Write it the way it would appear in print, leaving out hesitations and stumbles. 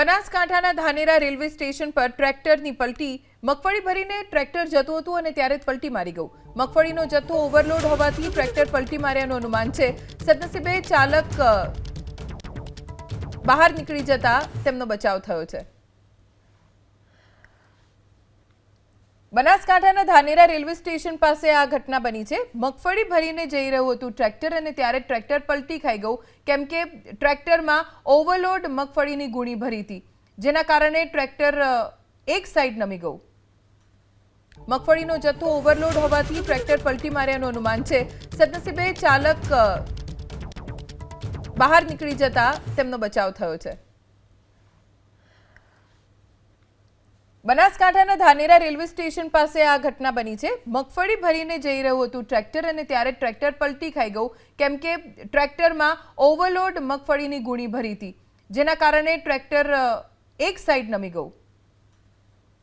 બનાસકાંઠાના Dhanera railway station પર ટ્રેક્ટરની પલટી મગફળી ભરીને ટ્રેક્ટર જતું હતું અને ત્યારે જ પલટી મારી ગયું. મગફળીનો જથ્થો ઓવરલોડ હોવાથી ટ્રેક્ટર પલટી માર્યાનું અનુમાન છે. સદનસીબે ચાલક બહાર નીકળી જતા તેમનો બચાવ થયો છે. બનાસકાંઠાના ધાનેરા રેલવે સ્ટેશન પાસે આ ઘટના બની છે. મગફળી ભરીને જઈ રહ્યું હતું ટ્રેક્ટર અને ત્યારે ટ્રેક્ટર પલટી ખાઈ ગયું કેમ કે ટ્રેક્ટરમાં ઓવરલોડ મગફળીની ગુણી ભરી હતી, જેના કારણે ટ્રેક્ટર એક સાઈડ નમી ગયું. મગફળીનો જથ્થો ઓવરલોડ હોવાથી ટ્રેક્ટર પલટી માર્યાનું અનુમાન છે. સદનસીબે ચાલક બહાર નીકળી જતા તેમનો બચાવ થયો છે. બનાસકાંઠાના ધાનેરા રેલવે સ્ટેશન પાસે આ ઘટના બની છે. મગફળી ભરીને જઈ રહ્યું હતું ટ્રેક્ટર અને ત્યારે ટ્રેક્ટર પલટી ખાઈ ગયું કેમ કે ટ્રેક્ટરમાં ઓવરલોડ મગફળીની ગુણી ભરી હતી, જેના કારણે ટ્રેક્ટર એક સાઈડ નમી ગયું.